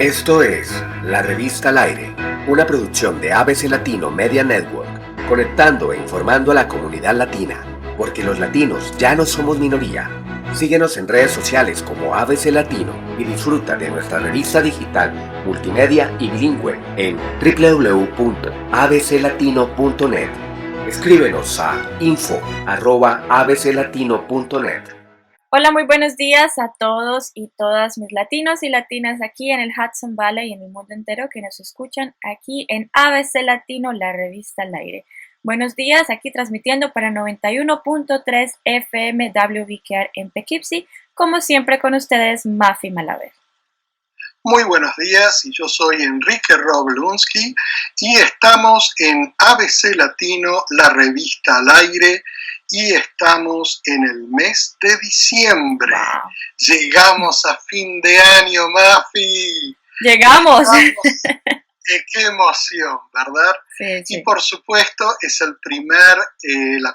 Esto es La Revista al Aire, una producción de ABC Latino Media Network, conectando e informando a la comunidad latina, porque los latinos ya no somos minoría. Síguenos en redes sociales como ABC Latino y disfruta de nuestra revista digital, multimedia y bilingüe en www.abclatino.net. Escríbenos a info@abclatino.net. Hola, muy buenos días a todos y todas mis latinos y latinas aquí en el Hudson Valley y en el mundo entero que nos escuchan aquí en ABC Latino, la revista al aire. Buenos días, aquí transmitiendo para 91.3 FM WBKR en Poughkeepsie, como siempre con ustedes, Mafi Malaver. Muy buenos días, y yo soy Enrique Roblunsky y estamos en ABC Latino, la revista al aire, y estamos en el mes de diciembre. Wow. Llegamos a fin de año, Mafi. ¡Llegamos! Qué emoción, ¿verdad? Sí. Y por supuesto es la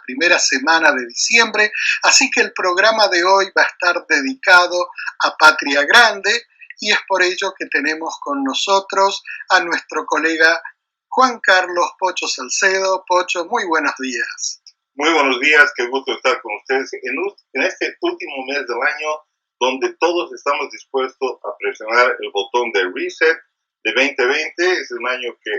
primera semana de diciembre, así que el programa de hoy va a estar dedicado a Patria Grande, y es por ello que tenemos con nosotros a nuestro colega Juan Carlos Pocho Salcedo. Pocho, muy buenos días. Muy buenos días, qué gusto estar con ustedes en este último mes del año, donde todos estamos dispuestos a presionar el botón de reset de 2020. Es un año que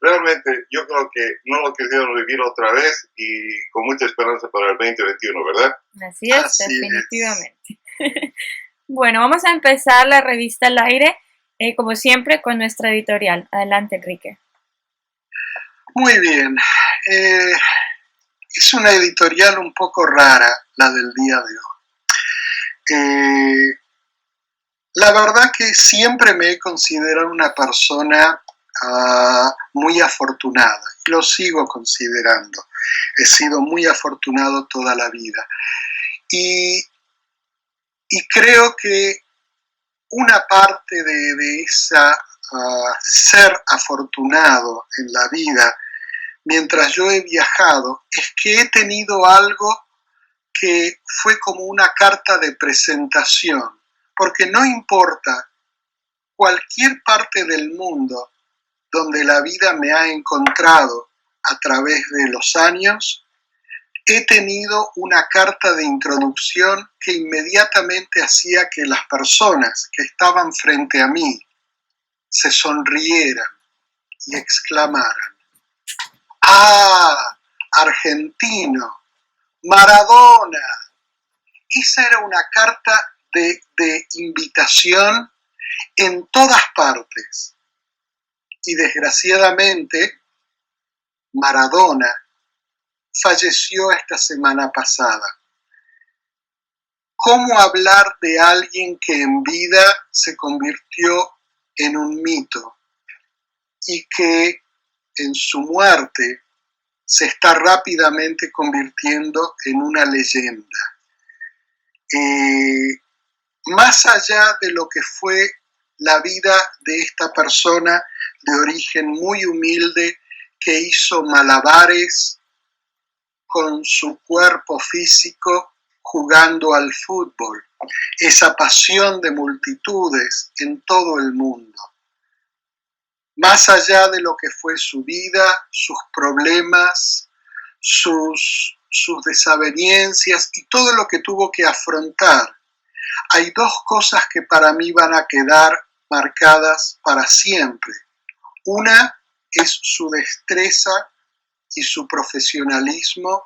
realmente yo creo que no lo quisieron vivir otra vez, y con mucha esperanza para el 2021, ¿verdad? Así es, definitivamente. Bueno, vamos a empezar la revista al aire, como siempre, con nuestra editorial. Adelante, Enrique. Muy bien. Es una editorial un poco rara, la del día de hoy. La verdad que siempre me he considerado una persona muy afortunada, y lo sigo considerando. He sido muy afortunado toda la vida. Y creo que una parte de esa ser afortunado en la vida, mientras yo he viajado, es que he tenido algo que fue como una carta de presentación, porque no importa cualquier parte del mundo donde la vida me ha encontrado a través de los años, he tenido una carta de introducción que inmediatamente hacía que las personas que estaban frente a mí se sonrieran y exclamaran: ¡Ah, argentino! ¡Maradona! Esa era una carta de invitación en todas partes. Y desgraciadamente, Maradona falleció esta semana pasada. ¿Cómo hablar de alguien que en vida se convirtió en un mito y que en su muerte se está rápidamente convirtiendo en una leyenda? Más allá de lo que fue la vida de esta persona de origen muy humilde, que hizo malabares con su cuerpo físico jugando al fútbol, esa pasión de multitudes en todo el mundo. Más allá de lo que fue su vida, sus problemas, sus desavenencias y todo lo que tuvo que afrontar, hay dos cosas que para mí van a quedar marcadas para siempre. Una es su destreza y su profesionalismo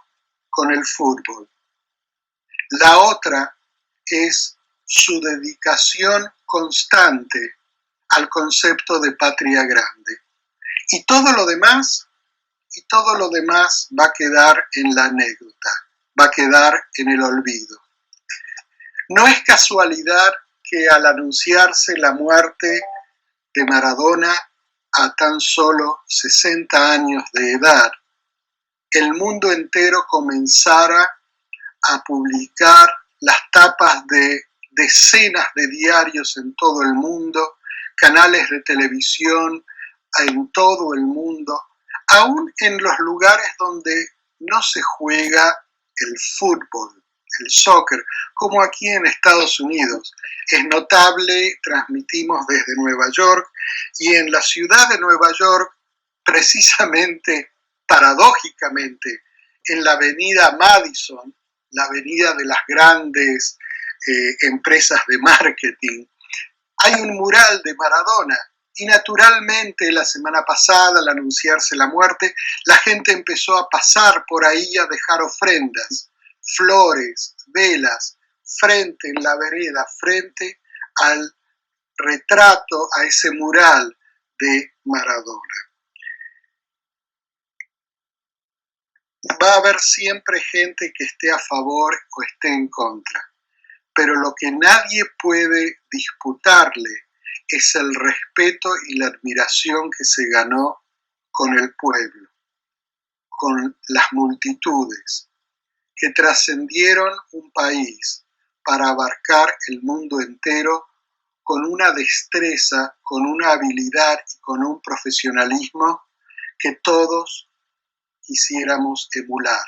con el fútbol. La otra es su dedicación constante al concepto de patria grande. Y todo lo demás va a quedar en la anécdota, va a quedar en el olvido. No es casualidad que al anunciarse la muerte de Maradona a tan solo 60 años de edad, el mundo entero comenzara a publicar las tapas de decenas de diarios en todo el mundo, canales de televisión en todo el mundo, aún en los lugares donde no se juega el fútbol el soccer, como aquí en Estados Unidos. Es notable, transmitimos desde Nueva York y en la ciudad de Nueva York, precisamente, paradójicamente, en la avenida Madison, la avenida de las grandes empresas de marketing, hay un mural de Maradona. Y naturalmente la semana pasada, al anunciarse la muerte, la gente empezó a pasar por ahí a dejar ofrendas, flores, velas, frente en la vereda, frente al retrato, a ese mural de Maradona. Va a haber siempre gente que esté a favor o esté en contra, pero lo que nadie puede disputarle es el respeto y la admiración que se ganó con el pueblo, con las multitudes, que trascendieron un país para abarcar el mundo entero con una destreza, con una habilidad y con un profesionalismo que todos quisiéramos emular.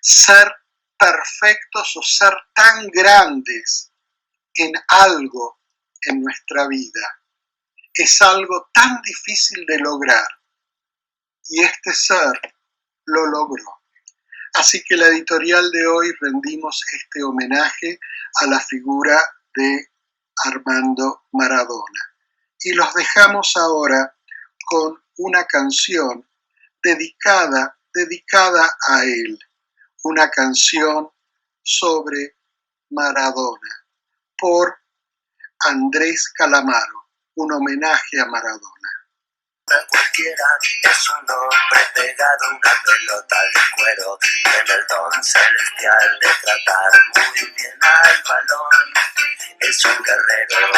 Ser perfectos o ser tan grandes en algo en nuestra vida es algo tan difícil de lograr y este ser lo logró. Así que la editorial de hoy rendimos este homenaje a la figura de Armando Maradona y los dejamos ahora con una canción dedicada a él, una canción sobre Maradona por Andrés Calamaro, un homenaje a Maradona. Cualquiera es un hombre pegado a una pelota de cuero, tiene el don celestial de tratar muy bien al balón. Es un guerrero,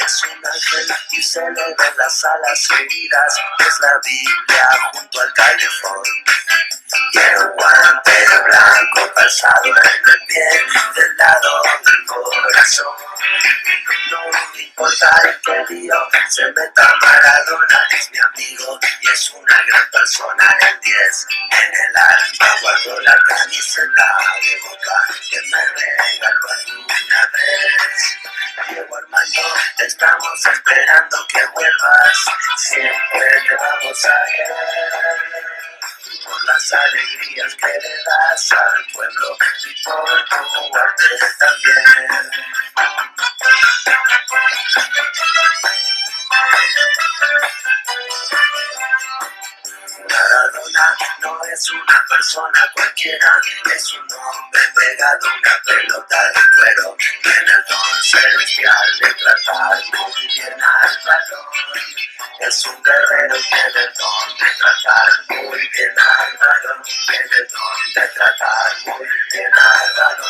es un ángel y se le ven las alas heridas, es la Biblia junto al calefón. Quiero un guante blanco calzado en el pie, del lado del corazón. No me importa en qué lío se meta Maradona, es mi amigo y es una gran persona. El 10 en el alma guardo la camiseta de Boca que me regaló alguna vez. Diego Armando, te estamos esperando que vuelvas, siempre te vamos a querer. Por las alegrías que le das al pueblo y por tu arte también. Maradona no es una persona cualquiera, es un hombre pegado a una pelota de cuero, tiene el don celestial de tratar muy bien al balón. Es un guerrero, tiene el don de tratar muy bien al balón, tiene el don de tratar muy bien al balón.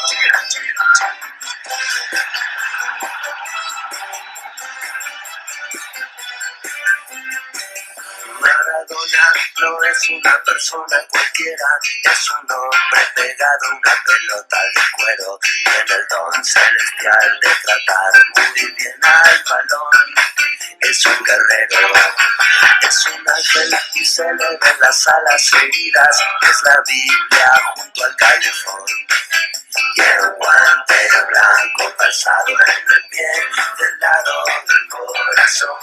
Maradona no es una persona cualquiera, es un hombre pegado a una pelota de cuero, tiene el don celestial de tratar muy bien al balón. Es un guerrero, es un ángel y se le ven las alas heridas, es la Biblia junto al calefón. Quiero un guante blanco calzado en el pie, del lado del corazón.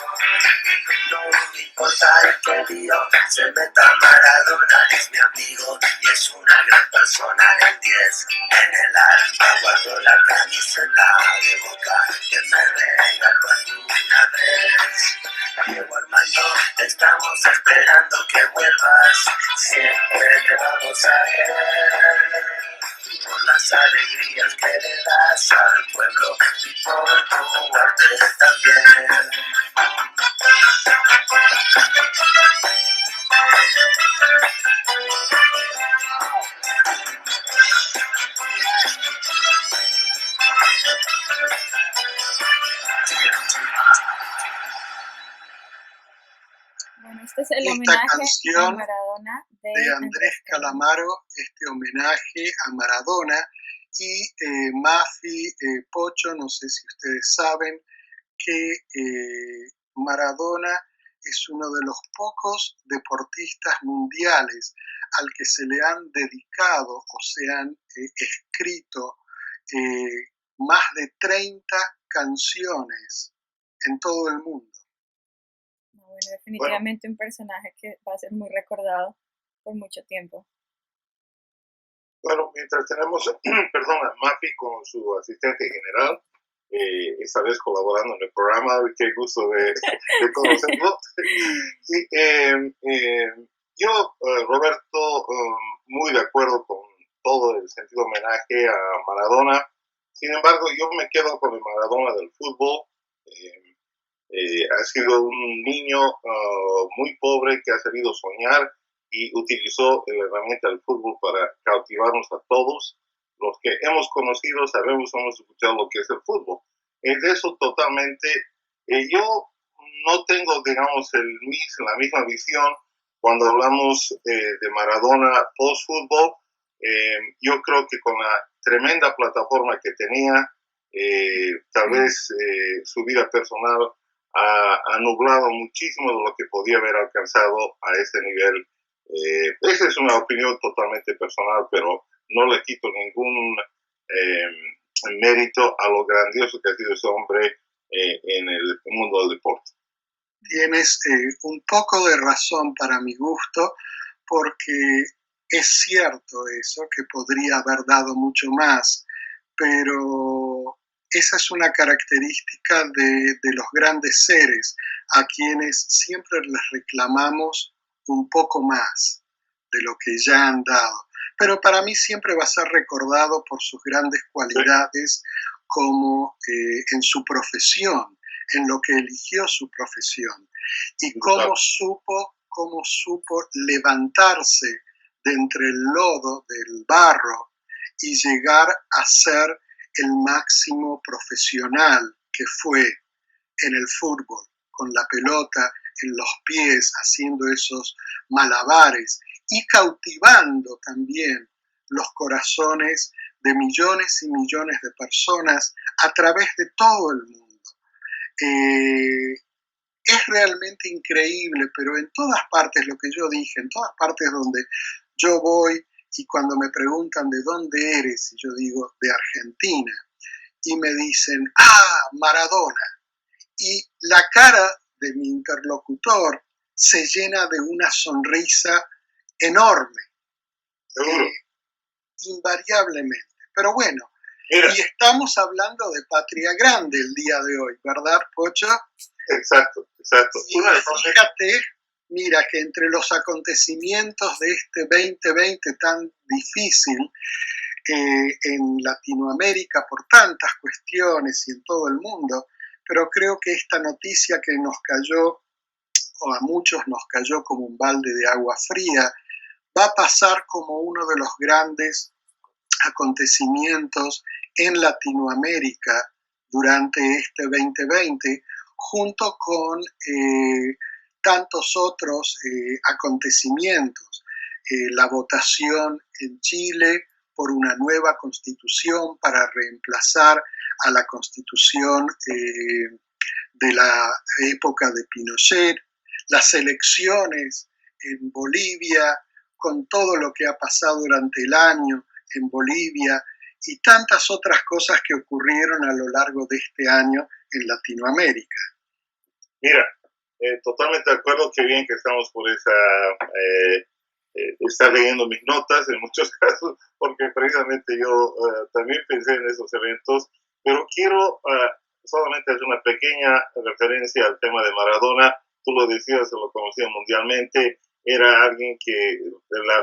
No me importa en qué lío se meta Maradona, es mi amigo y es una gran persona. El 10 en el alma guardo la camiseta de Boca que me regaló alguna vez. Diego Armando, te estamos esperando que vuelvas, siempre te vamos a querer. Por las alegrías que le das al pueblo y por tu arte también. Bueno, este es el Esta homenaje a canción Maradona de Andrés Calamaro, este homenaje a Maradona y Mafi, Pocho, no sé si ustedes saben que Maradona es uno de los pocos deportistas mundiales al que se le han dedicado o se han escrito más de 30 canciones en todo el mundo. Bueno, definitivamente un personaje que va a ser muy recordado por mucho tiempo. Bueno, mientras tenemos, perdón, a Mafi con su asistente general, esta vez colaborando en el programa, qué gusto de conocerlo. Y, yo, Roberto, muy de acuerdo con todo el sentido homenaje a Maradona. Sin embargo, yo me quedo con el Maradona del fútbol. Ha sido un niño muy pobre que ha sabido soñar y utilizó la herramienta del fútbol para cautivarnos a todos. Los que hemos conocido sabemos, hemos escuchado lo que es el fútbol. De eso totalmente, yo no tengo, digamos, la misma visión cuando hablamos de Maradona post-fútbol. Yo creo que con la tremenda plataforma que tenía, tal vez su vida personal ha nublado muchísimo de lo que podía haber alcanzado a ese nivel. Esa es una opinión totalmente personal, pero no le quito ningún mérito a lo grandioso que ha sido ese hombre en el mundo del deporte. Tienes un poco de razón para mi gusto, porque es cierto eso, que podría haber dado mucho más, pero esa es una característica de los grandes seres, a quienes siempre les reclamamos un poco más de lo que ya han dado. Pero para mí siempre va a ser recordado por sus grandes cualidades como en su profesión, en lo que eligió su profesión, y cómo supo levantarse de entre el lodo, del barro, y llegar a ser el máximo profesional que fue en el fútbol, con la pelota en los pies, haciendo esos malabares y cautivando también los corazones de millones y millones de personas a través de todo el mundo. Es realmente increíble, pero en todas partes, lo que yo dije, en todas partes donde yo voy y cuando me preguntan de dónde eres, y yo digo de Argentina, y me dicen, Maradona, y la cara de mi interlocutor se llena de una sonrisa enorme, invariablemente. Pero bueno, y estamos hablando de Patria Grande el día de hoy, ¿verdad, Pocho? Exacto. Y fíjate, mira, que entre los acontecimientos de este 2020 tan difícil en Latinoamérica por tantas cuestiones y en todo el mundo, pero creo que esta noticia que nos cayó, o a muchos nos cayó como un balde de agua fría, va a pasar como uno de los grandes acontecimientos en Latinoamérica durante este 2020, junto con tantos otros acontecimientos. La votación en Chile por una nueva constitución para reemplazar a la constitución de la época de Pinochet, las elecciones en Bolivia, con todo lo que ha pasado durante el año en Bolivia y tantas otras cosas que ocurrieron a lo largo de este año en Latinoamérica. Mira, totalmente de acuerdo, qué bien que estamos por esa... estar leyendo mis notas en muchos casos, porque precisamente yo también pensé en esos eventos, pero quiero solamente hacer una pequeña referencia al tema de Maradona. Tú lo decías, se lo conocía mundialmente, era alguien que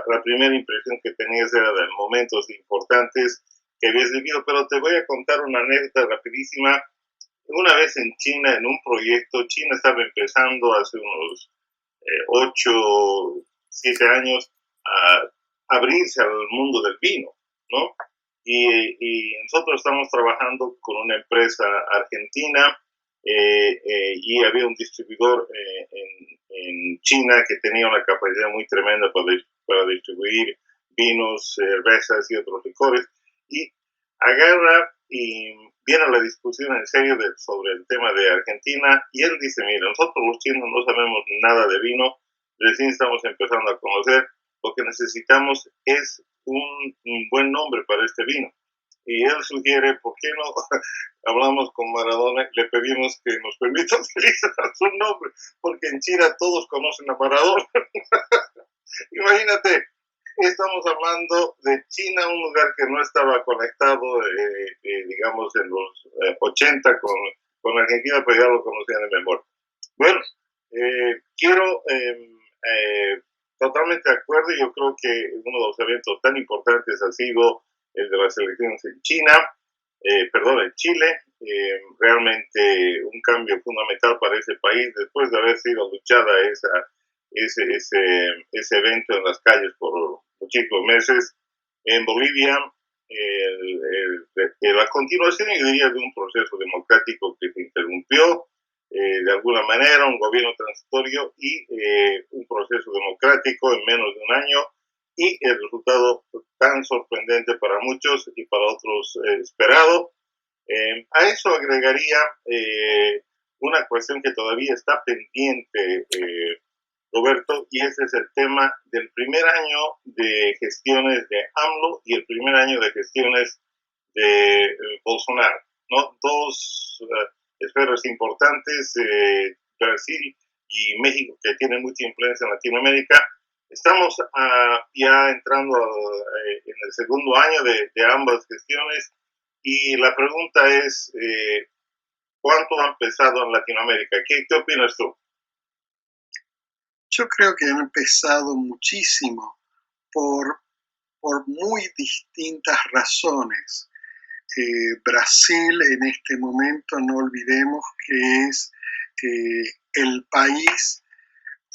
la primera impresión que tenías era de momentos importantes que habías vivido, pero te voy a contar una anécdota rapidísima. Una vez en China, en un proyecto, China estaba empezando hace unos 8, 7 años a abrirse al mundo del vino, ¿no? Y nosotros estamos trabajando con una empresa argentina y había un distribuidor en China que tenía una capacidad muy tremenda para distribuir vinos, cervezas y otros licores. Y agarra y viene la discusión en serio sobre el tema de Argentina y él dice, mira, nosotros los chinos no sabemos nada de vino, recién estamos empezando a conocer, lo que necesitamos es un buen nombre para este vino. y él sugiere, ¿por qué no hablamos con Maradona y le pedimos que nos permita utilizar su nombre? Porque en China todos conocen a Maradona. Imagínate, estamos hablando de China, un lugar que no estaba conectado, digamos, en los 80 con Argentina, pero ya lo conocían de memoria. Bueno, quiero totalmente de acuerdo. Yo creo que uno de los eventos tan importantes ha sido el de las elecciones en en Chile. Realmente un cambio fundamental para ese país después de haber sido luchada ese evento en las calles por muchísimos meses. En Bolivia, la continuación, yo diría, de un proceso democrático que se interrumpió de alguna manera, un gobierno transitorio y un proceso democrático en menos de un año, y el resultado tan sorprendente para muchos y para otros esperado. A eso agregaría una cuestión que todavía está pendiente, Roberto, y ese es el tema del primer año de gestiones de AMLO y el primer año de gestiones de Bolsonaro, ¿no? Dos esferas importantes, Brasil y México, que tienen mucha influencia en Latinoamérica. Estamos ya entrando en el segundo año de ambas gestiones, y la pregunta es, ¿cuánto han pesado en Latinoamérica? ¿Qué opinas tú? Yo creo que han empezado muchísimo por muy distintas razones. Brasil en este momento, no olvidemos que es el país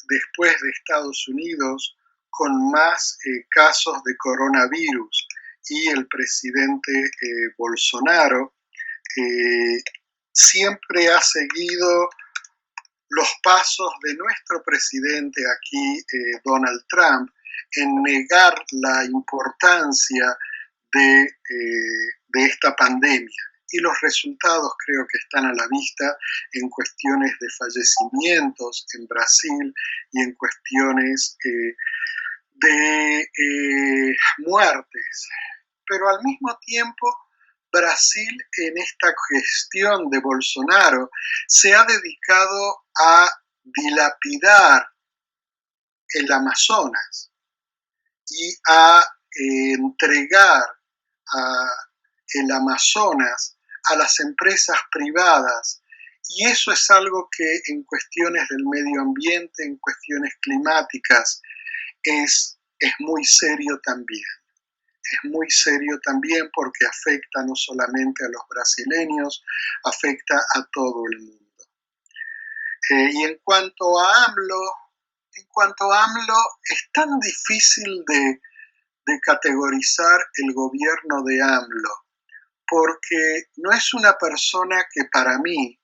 después de Estados Unidos con más casos de coronavirus, y el presidente Bolsonaro siempre ha seguido los pasos de nuestro presidente aquí, Donald Trump, en negar la importancia de esta pandemia. Y los resultados creo que están a la vista en cuestiones de fallecimientos en Brasil y en cuestiones de muertes. Pero al mismo tiempo, Brasil en esta gestión de Bolsonaro se ha dedicado a dilapidar el Amazonas y a entregar el Amazonas a las empresas privadas, y eso es algo que en cuestiones del medio ambiente, en cuestiones climáticas, es muy serio también. Es muy serio también porque afecta no solamente a los brasileños, afecta a todo el mundo. Y en cuanto a AMLO, es tan difícil de categorizar el gobierno de AMLO, porque no es una persona que para mí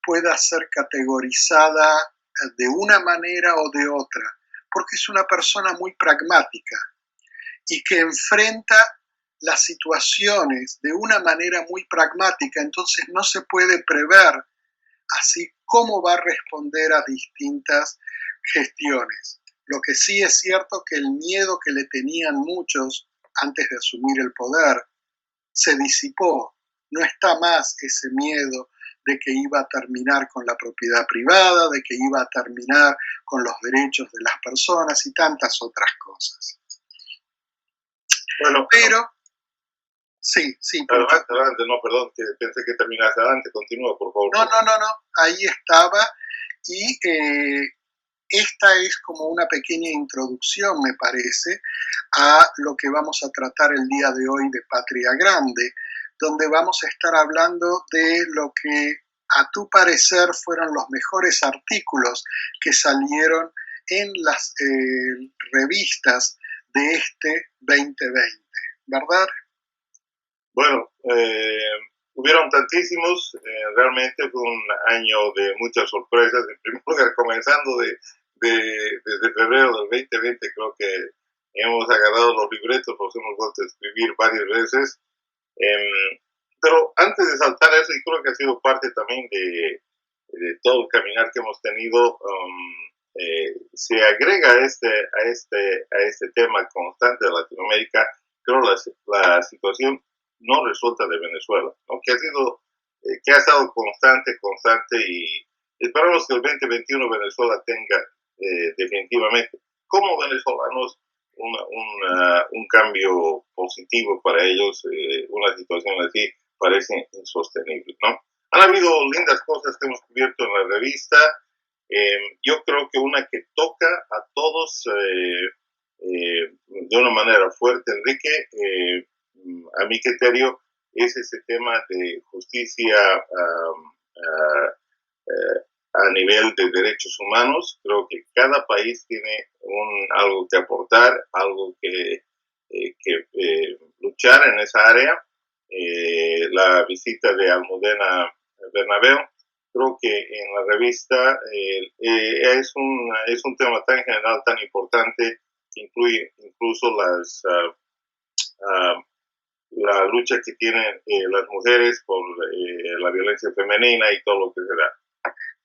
pueda ser categorizada de una manera o de otra, porque es una persona muy pragmática y que enfrenta las situaciones de una manera muy pragmática. Entonces no se puede prever así cómo va a responder a distintas gestiones. Lo que sí es cierto que el miedo que le tenían muchos antes de asumir el poder se disipó. No está más ese miedo de que iba a terminar con la propiedad privada, de que iba a terminar con los derechos de las personas y tantas otras cosas. Bueno, pero sí. Adelante, no, perdón, que pensé que terminaste. Adelante, continúa, por favor. No, ahí estaba, y esta es como una pequeña introducción, me parece, a lo que vamos a tratar el día de hoy de Patria Grande, donde vamos a estar hablando de lo que a tu parecer fueron los mejores artículos que salieron en las revistas de este 2020, ¿verdad? Bueno, hubieron tantísimos, realmente fue un año de muchas sorpresas. En primer lugar, comenzando desde febrero del 2020, creo que hemos agarrado los libretos, los hemos vuelto a escribir varias veces. Pero antes de saltar a eso, y creo que ha sido parte también de todo el caminar que hemos tenido, se agrega a este tema constante de Latinoamérica, creo, la situación no resuelta de Venezuela, ¿no? Que ha estado constante y esperamos que el 2021 Venezuela tenga definitivamente, como venezolanos, un cambio positivo para ellos. Una situación así parece insostenible, ¿no? Han habido lindas cosas que hemos cubierto en la revista. Yo creo que una que toca a todos de una manera fuerte, Enrique, a mi criterio, es ese tema de justicia a nivel de derechos humanos. Creo que cada país tiene algo que aportar, algo que luchar en esa área. La visita de Almudena Bernabeu, creo que en la revista es un tema tan general, tan importante, que incluye incluso la lucha que tienen las mujeres por la violencia femenina y todo lo que será.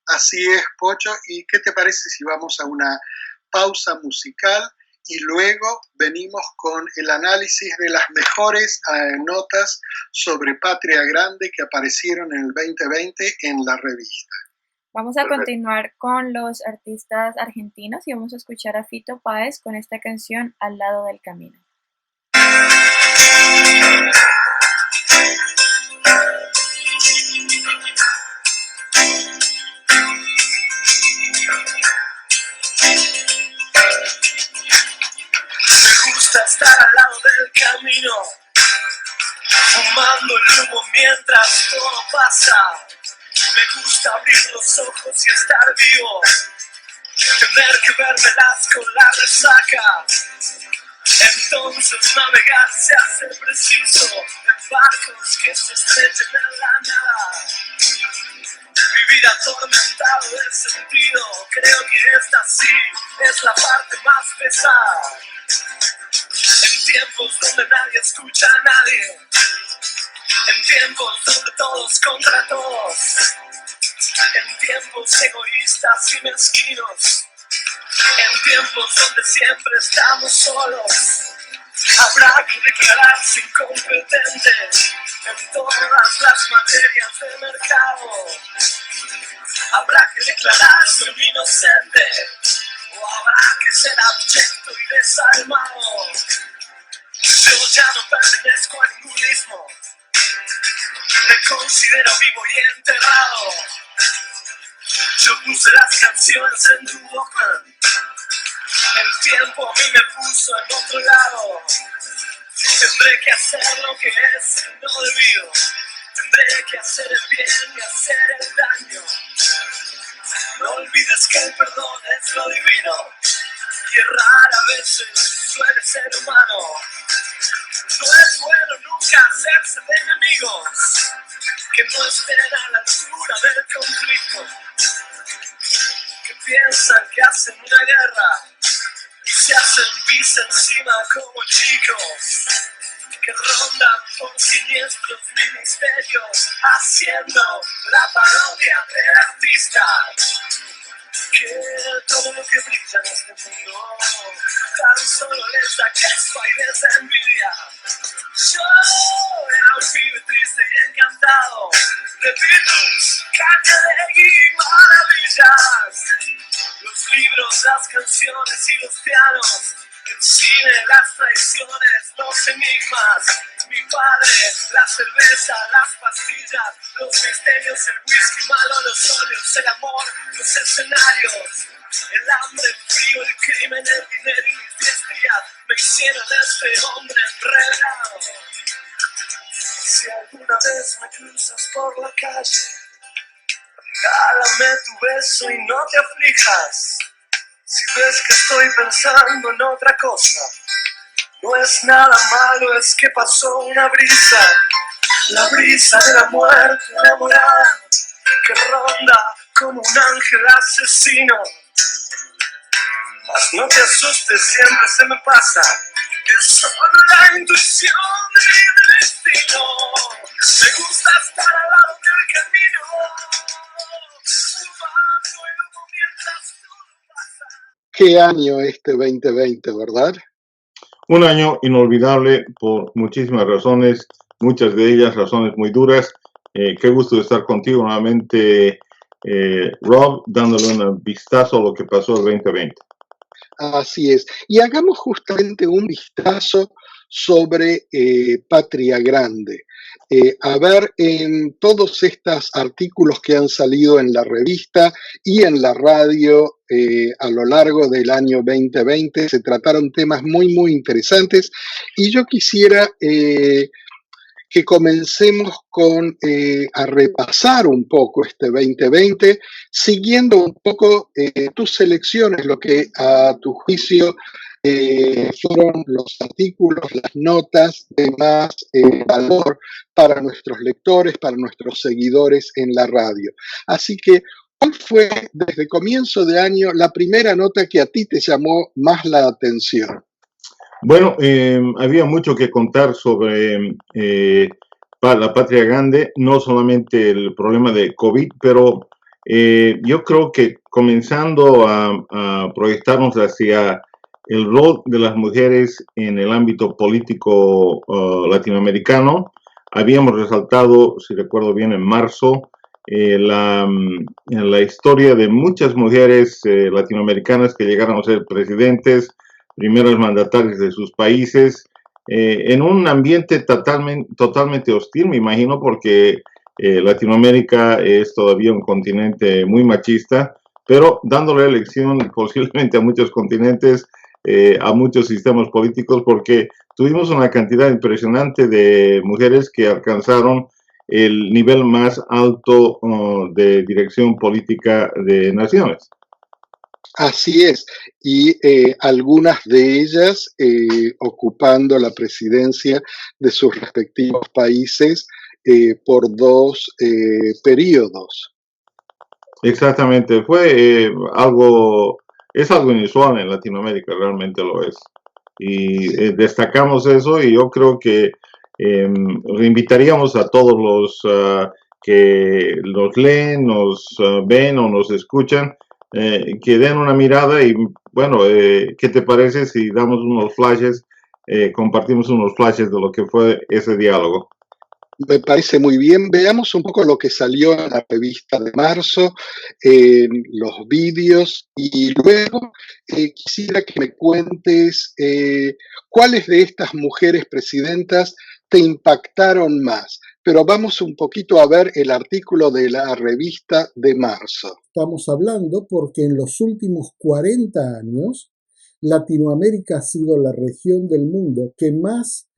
Así es, Pocho. ¿Y qué te parece si vamos a una pausa musical y luego venimos con el análisis de las mejores notas sobre Patria Grande que aparecieron en el 2020 en la revista? Vamos a continuar con los artistas argentinos y vamos a escuchar a Fito Páez con esta canción Al lado del camino. Me gusta estar al lado del camino, fumando el humo mientras todo pasa. Me gusta abrir los ojos y estar vivo, tener que vérmelas con la resaca. Entonces navegar se hace preciso en barcos que se estrechen en la nada. Vivir atormentado de sentido, creo que esta sí es la parte más pesada. En tiempos donde nadie escucha a nadie, en tiempos donde todos contra todos, en tiempos egoístas y mezquinos, en tiempos donde siempre estamos solos, habrá que declararse incompetente en todas las materias del mercado. Habrá que declararse inocente, o habrá que ser abyecto y desalmado. Yo ya no pertenezco a ningún ismo, me considero vivo y enterrado. Yo puse las canciones en tu Walkman, el tiempo a mí me puso en otro lado. Tendré que hacer lo que es no debido, tendré que hacer el bien y hacer el daño. No olvides que el perdón es lo divino, y errar a veces suele ser humano. No es bueno nunca hacerse de enemigos que no estén a la altura del conflicto, que piensan que hacen una guerra y se hacen pis encima como chicos, que rondan por siniestros ministerios haciendo la parodia del artista. Que todo lo que brilla en este mundo tan solo les da queso y les da envidia. Yo era un pibe triste y encantado de Beatles, Kanye y maravillas. Los libros, las canciones y los pianos, el cine, las traiciones, los enigmas. Mi padre, la cerveza, las pastillas, los misterios, el whisky malo, los óleos, el amor, los escenarios. El hambre, el frío, el crimen, el dinero y mis 10 días me hicieron este hombre enredado. Si alguna vez me cruzas por la calle, regálame tu beso y no te aflijas. Si ves que estoy pensando en otra cosa, no es nada malo, es que pasó una brisa, la brisa de la muerte enamorada, que ronda como un ángel asesino. Mas no te asustes, siempre se me pasa, es solo la intuición de mi destino. Me gusta estar al lado del camino, fumando el humo mientras todo pasa. Qué año este 2020, ¿verdad? Un año inolvidable por muchísimas razones, muchas de ellas razones muy duras. Qué gusto de estar contigo nuevamente, Rob, dándole un vistazo a lo que pasó el 2020. Así es. Y hagamos justamente un vistazo sobre Patria Grande. A ver, en todos estos artículos que han salido en la revista y en la radio a lo largo del año 2020, se trataron temas muy, muy interesantes. Y yo quisiera que comencemos con a repasar un poco este 2020, siguiendo un poco tus selecciones, lo que a tu juicio fueron los artículos, las notas de más valor para nuestros lectores, para nuestros seguidores en la radio. Así que, ¿cuál fue desde comienzo de año la primera nota que a ti te llamó más la atención? Bueno, había mucho que contar sobre la Patria Grande, no solamente el problema de COVID, pero yo creo que comenzando a proyectarnos hacia el rol de las mujeres en el ámbito político latinoamericano, habíamos resaltado, si recuerdo bien, en marzo, la historia de muchas mujeres latinoamericanas que llegaron a ser presidentes, primeros mandatarios de sus países, en un ambiente totalmente hostil, me imagino, porque Latinoamérica es todavía un continente muy machista, pero dándole elección posiblemente a muchos continentes, a muchos sistemas políticos, porque tuvimos una cantidad impresionante de mujeres que alcanzaron el nivel más alto de dirección política de naciones. Así es, y algunas de ellas ocupando la presidencia de sus respectivos países por dos periodos. Exactamente, es algo inusual en Latinoamérica, realmente lo es. Y destacamos eso y yo creo que reinvitaríamos a todos los que nos leen, nos ven o nos escuchan, que den una mirada y bueno, ¿qué te parece si damos unos flashes, compartimos unos flashes de lo que fue ese diálogo? Me parece muy bien. Veamos un poco lo que salió en la revista de marzo, los vídeos, y luego quisiera que me cuentes cuáles de estas mujeres presidentas te impactaron más. Pero vamos un poquito a ver el artículo de la revista de marzo. Estamos hablando porque en los últimos 40 años Latinoamérica ha sido la región del mundo que más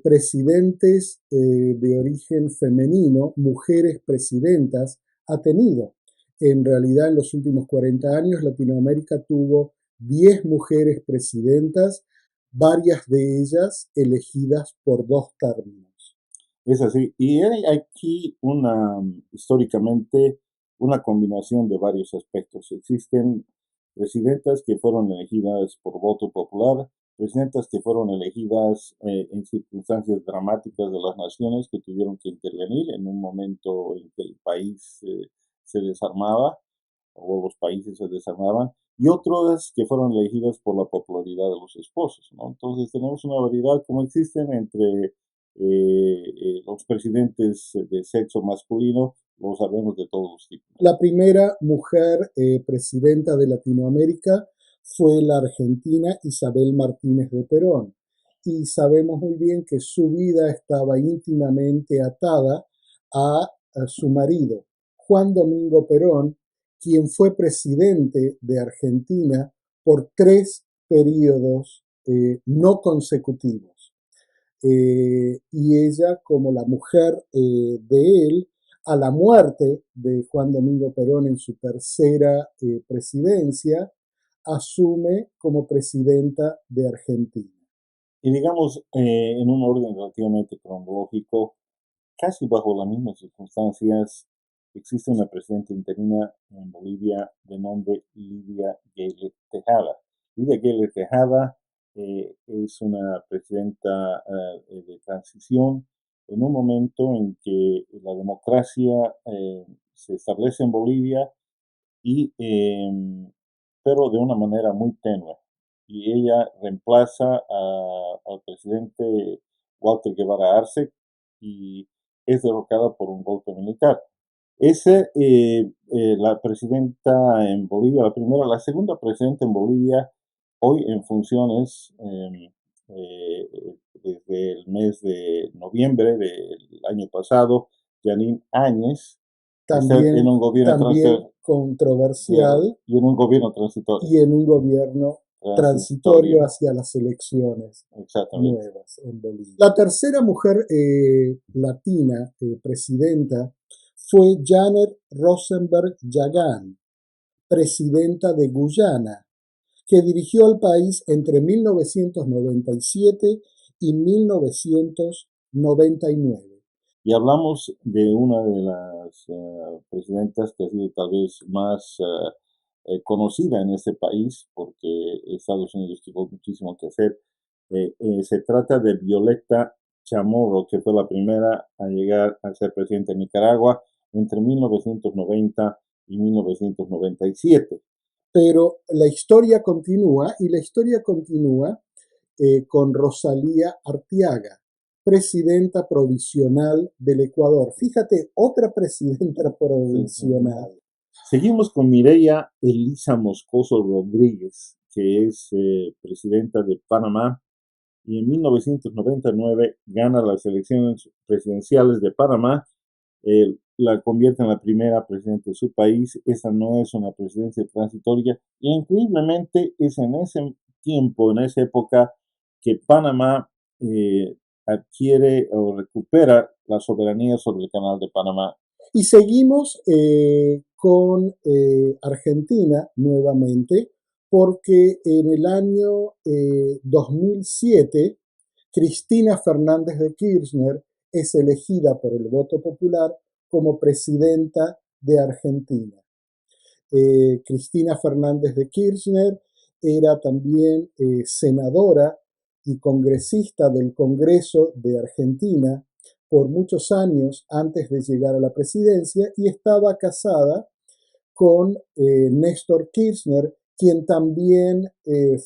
presidentes de origen femenino, mujeres presidentas, ha tenido. En realidad, en los últimos 40 años, Latinoamérica tuvo 10 mujeres presidentas, varias de ellas elegidas por 2 términos. Es así. Y hay aquí históricamente, una combinación de varios aspectos. Existen presidentas que fueron elegidas por voto popular, presidentas que fueron elegidas en circunstancias dramáticas de las naciones que tuvieron que intervenir en un momento en que el país se desarmaba o los países se desarmaban, y otras que fueron elegidas por la popularidad de los esposos, ¿no? Entonces tenemos una variedad como existen entre los presidentes de sexo masculino, lo sabemos de todos los tipos. La primera mujer presidenta de Latinoamérica fue la argentina Isabel Martínez de Perón. Y sabemos muy bien que su vida estaba íntimamente atada a su marido, Juan Domingo Perón, quien fue presidente de Argentina por 3 periodos no consecutivos. Y ella, como la mujer de él, a la muerte de Juan Domingo Perón en su tercera presidencia, asume como presidenta de Argentina. Y digamos, en un orden relativamente cronológico, casi bajo las mismas circunstancias, existe una presidenta interina en Bolivia de nombre Lidia Gaylet Tejada. Lidia Gaylet Tejada es una presidenta de transición en un momento en que la democracia se establece en Bolivia y pero de una manera muy tenue. Y ella reemplaza al presidente Walter Guevara Arce, y es derrocada por un golpe militar. La presidenta en Bolivia, la segunda presidenta en Bolivia, hoy en funciones, desde el mes de noviembre del año pasado, Janine Áñez, está en un gobierno también controversial y en un gobierno transitorio. y en un gobierno transitorio hacia las elecciones nuevas en Bolivia. La tercera mujer latina presidenta fue Janet Rosenberg Jagan, presidenta de Guyana, que dirigió al país entre 1997 y 1999. Y hablamos de una de las presidentas que ha sido tal vez más conocida en este país, porque Estados Unidos tuvo muchísimo que hacer. Se trata de Violeta Chamorro, que fue la primera a llegar a ser presidenta de Nicaragua entre 1990 y 1997. Pero la historia continúa, y la historia continúa con Rosalía Arteaga, presidenta provisional del Ecuador. Fíjate, otra presidenta provisional. Seguimos con Mireya Elisa Moscoso Rodríguez, que es presidenta de Panamá, y en 1999 gana las elecciones presidenciales de Panamá, la convierte en la primera presidenta de su país. Esa no es una presidencia transitoria, y increíblemente es en ese tiempo, en esa época, que Panamá adquiere o recupera la soberanía sobre el Canal de Panamá. Y seguimos con Argentina nuevamente, porque en el año 2007 Cristina Fernández de Kirchner es elegida por el voto popular como presidenta de Argentina. Cristina Fernández de Kirchner era también senadora y congresista del Congreso de Argentina por muchos años antes de llegar a la presidencia, y estaba casada con Néstor Kirchner, quien también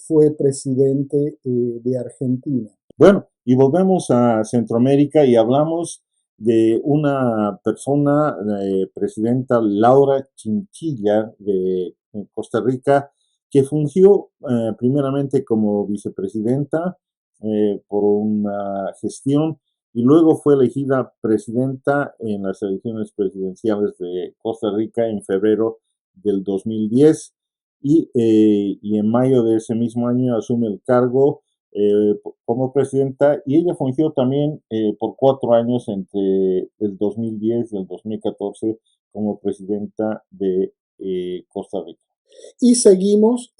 fue presidente de Argentina. Bueno, y volvemos a Centroamérica y hablamos de una persona, presidenta Laura Chinchilla de Costa Rica, que fungió primeramente como vicepresidenta por una gestión, y luego fue elegida presidenta en las elecciones presidenciales de Costa Rica en febrero del 2010, y en mayo de ese mismo año asume el cargo como presidenta, y ella fungió también por 4 años entre el 2010 y el 2014 como presidenta de Costa Rica. Y seguimos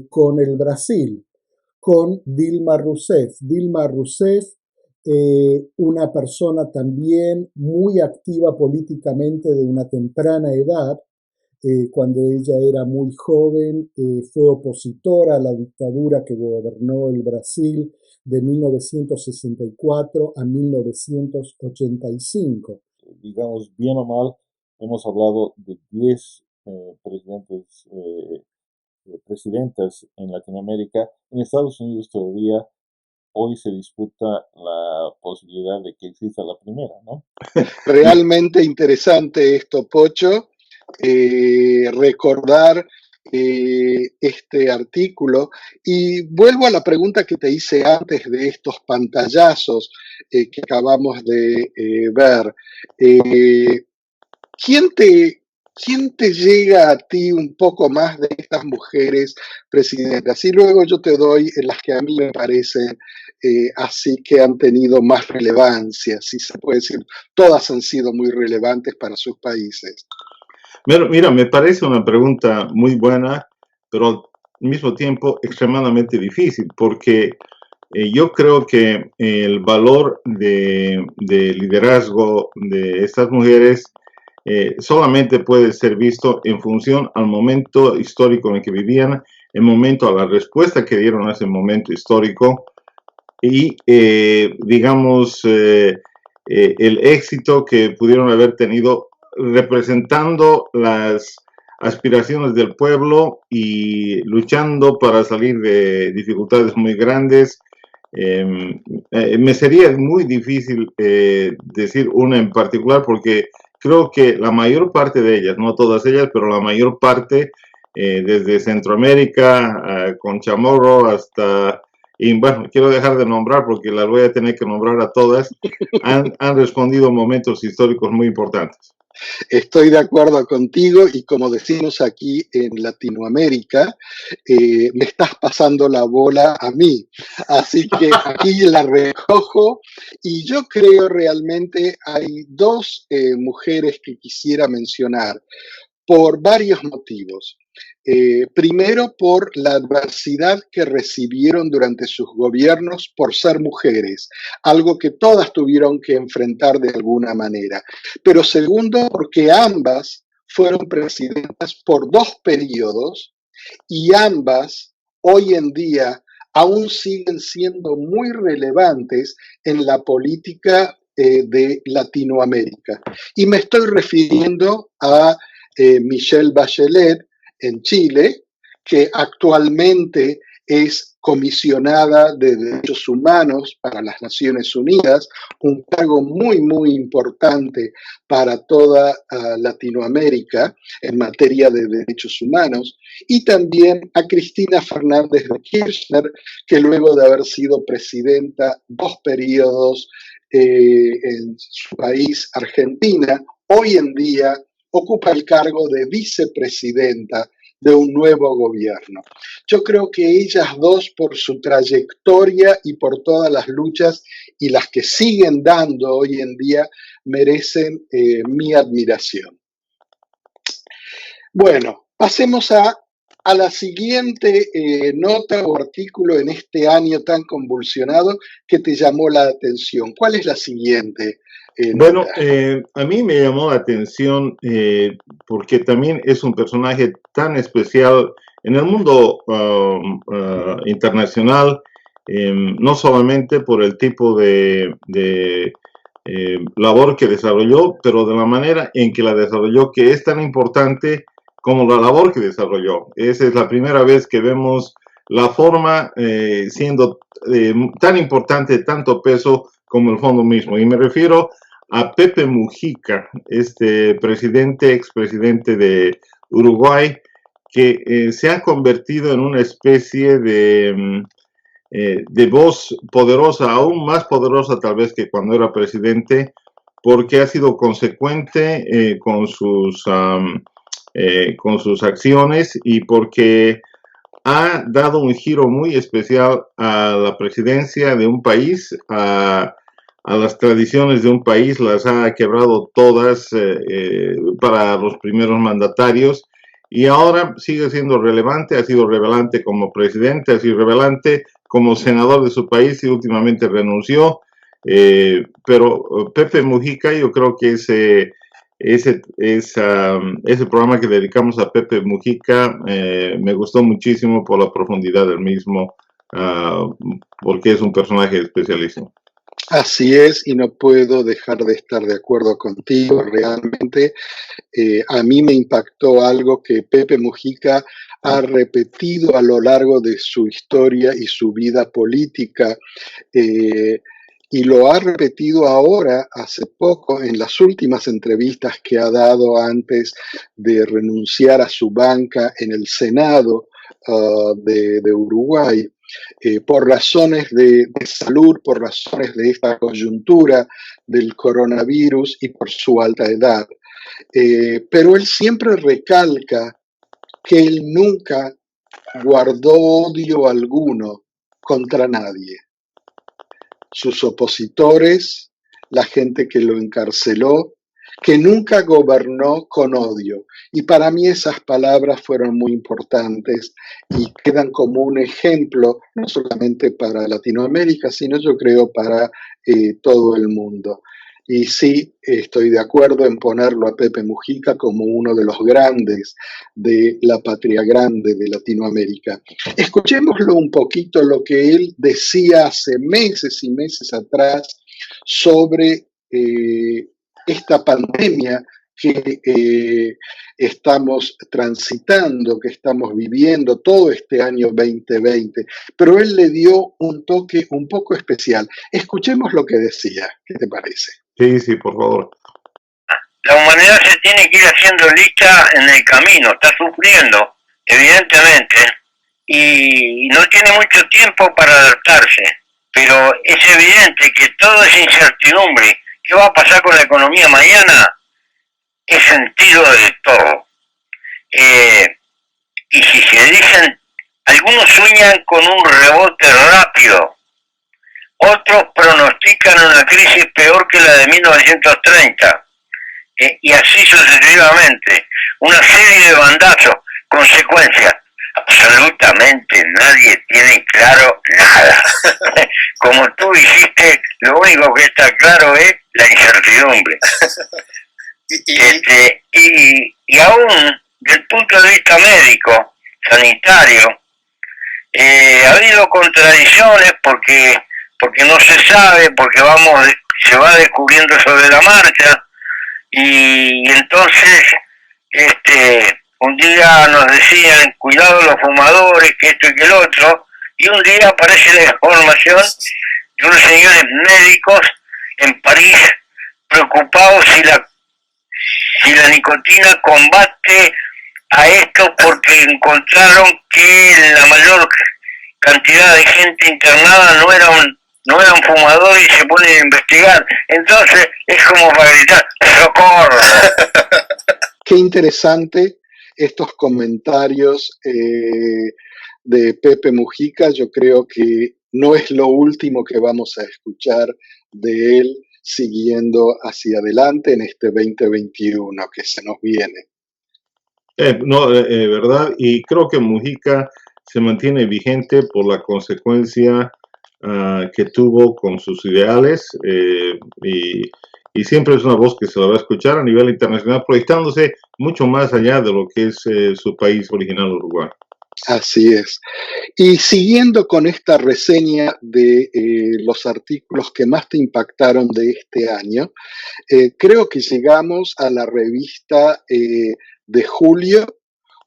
con el Brasil, con Dilma Rousseff. Dilma Rousseff, una persona también muy activa políticamente de una temprana edad. Cuando ella era muy joven, fue opositora a la dictadura que gobernó el Brasil de 1964 a 1985. Digamos, bien o mal, hemos hablado de 10 presidentas en Latinoamérica. En Estados Unidos todavía hoy se disputa la posibilidad de que exista la primera, ¿no? Realmente interesante esto, Pocho. Recordar este artículo, y vuelvo a la pregunta que te hice antes de estos pantallazos que acabamos de ver. ¿Quién te llega a ti un poco más de estas mujeres presidentas? Y luego yo te doy las que a mí me parecen así que han tenido más relevancia, si se puede decir. Todas han sido muy relevantes para sus países. Mira, me parece una pregunta muy buena, pero al mismo tiempo extremadamente difícil, porque yo creo que el valor de liderazgo de estas mujeres solamente puede ser visto en función al momento histórico en el que vivían, en momento a la respuesta que dieron a ese momento histórico, y digamos el éxito que pudieron haber tenido representando las aspiraciones del pueblo y luchando para salir de dificultades muy grandes Me sería muy difícil decir una en particular porque creo que la mayor parte de ellas, no todas ellas, pero la mayor parte, desde Centroamérica, con Chamorro hasta, y bueno, quiero dejar de nombrar porque las voy a tener que nombrar a todas, han respondido a momentos históricos muy importantes. Estoy de acuerdo contigo y como decimos aquí en Latinoamérica, me estás pasando la bola a mí. Así que aquí la recojo y yo creo realmente hay dos mujeres que quisiera mencionar por varios motivos. Primero, por la adversidad que recibieron durante sus gobiernos por ser mujeres, algo que todas tuvieron que enfrentar de alguna manera. Pero segundo, porque ambas fueron presidentas por 2 periodos y ambas hoy en día aún siguen siendo muy relevantes en la política de Latinoamérica. Y me estoy refiriendo a Michelle Bachelet en Chile, que actualmente es comisionada de Derechos Humanos para las Naciones Unidas, un cargo muy, muy importante para toda Latinoamérica en materia de derechos humanos, y también a Cristina Fernández de Kirchner, que luego de haber sido presidenta 2 periodos en su país, Argentina, hoy en día ocupa el cargo de vicepresidenta de un nuevo gobierno. Yo creo que ellas dos, por su trayectoria y por todas las luchas y las que siguen dando hoy en día, merecen mi admiración. Bueno, pasemos a la siguiente nota o artículo en este año tan convulsionado que te llamó la atención. ¿Cuál es la siguiente? Bueno, a mí me llamó la atención porque también es un personaje tan especial en el mundo internacional, no solamente por el tipo de labor que desarrolló, pero de la manera en que la desarrolló, que es tan importante como la labor que desarrolló. Esa es la primera vez que vemos la forma siendo tan importante, tanto peso como el fondo mismo. Y me refiero a Pepe Mujica, este expresidente de Uruguay, que se ha convertido en una especie de voz poderosa, aún más poderosa tal vez que cuando era presidente, porque ha sido consecuente con sus acciones y porque ha dado un giro muy especial a la presidencia de un país, a las tradiciones de un país, las ha quebrado todas para los primeros mandatarios y ahora sigue siendo relevante, ha sido relevante como presidente, ha sido relevante como senador de su país y últimamente renunció, pero Pepe Mujica, yo creo que ese programa que dedicamos a Pepe Mujica me gustó muchísimo por la profundidad del mismo, porque es un personaje especialísimo. Así es, y no puedo dejar de estar de acuerdo contigo. Realmente a mí me impactó algo que Pepe Mujica ha repetido a lo largo de su historia y su vida política, y lo ha repetido ahora, hace poco, en las últimas entrevistas que ha dado antes de renunciar a su banca en el Senado de Uruguay. Por razones de salud, por razones de esta coyuntura del coronavirus y por su alta edad. Pero él siempre recalca que él nunca guardó odio alguno contra nadie. Sus opositores, la gente que lo encarceló, que nunca gobernó con odio. Y para mí esas palabras fueron muy importantes y quedan como un ejemplo, no solamente para Latinoamérica, sino yo creo para todo el mundo. Y sí, estoy de acuerdo en ponerlo a Pepe Mujica como uno de los grandes de la patria grande de Latinoamérica. Escuchémoslo un poquito lo que él decía hace meses y meses atrás sobre esta pandemia que estamos transitando, que estamos viviendo todo este año 2020, pero él le dio un toque un poco especial. Escuchemos lo que decía, ¿qué te parece? Sí, por favor. La humanidad se tiene que ir haciendo lista en el camino, está sufriendo, evidentemente, y no tiene mucho tiempo para adaptarse, pero es evidente que todo es incertidumbre. ¿Qué va a pasar con la economía mañana? Es sentido de todo. Y si se dicen, algunos sueñan con un rebote rápido, otros pronostican una crisis peor que la de 1930, y así sucesivamente, una serie de bandazos, consecuencias. Absolutamente nadie tiene claro nada. Como tú dijiste, lo único que está claro es la incertidumbre. Y aún desde el punto de vista médico, sanitario, ha habido contradicciones porque no se sabe, porque se va descubriendo sobre la marcha, y entonces un día nos decían cuidado los fumadores, que esto y que el otro, y un día aparece la información de unos señores médicos en París preocupados si la nicotina combate a esto, porque encontraron que la mayor cantidad de gente internada no eran fumadores, y se ponen a investigar. Entonces es como para gritar ¡socorro! Qué interesante estos comentarios de Pepe Mujica. Yo creo que no es lo último que vamos a escuchar de él siguiendo hacia adelante en este 2021 que se nos viene. ¿Verdad? Y creo que Mujica se mantiene vigente por la consecuencia que tuvo con sus ideales, y siempre es una voz que se la va a escuchar a nivel internacional, proyectándose mucho más allá de lo que es su país original, Uruguay. Así es. Y siguiendo con esta reseña de los artículos que más te impactaron de este año, creo que llegamos a la revista de julio.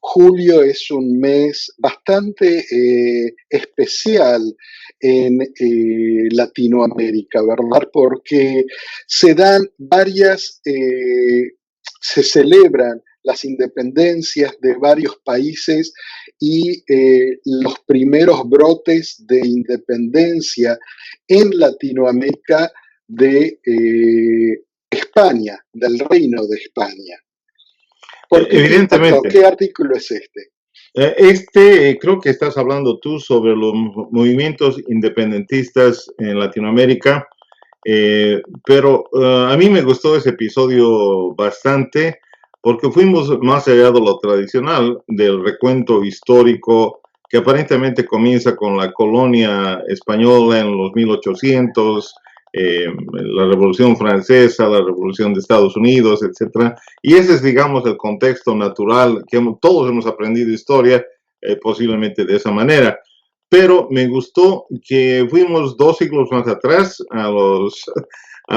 Julio es un mes bastante especial en Latinoamérica, ¿verdad? Porque se celebran las independencias de varios países y los primeros brotes de independencia en Latinoamérica de España, del Reino de España. Evidentemente. ¿Qué artículo es este? Creo que estás hablando tú sobre los movimientos independentistas en Latinoamérica, pero a mí me gustó ese episodio bastante, porque fuimos más allá de lo tradicional, del recuento histórico que aparentemente comienza con la colonia española en los 1800, la Revolución Francesa, la Revolución de Estados Unidos, etc. Y ese es, digamos, el contexto natural que todos hemos aprendido historia, posiblemente de esa manera. Pero me gustó que fuimos 2 siglos más atrás a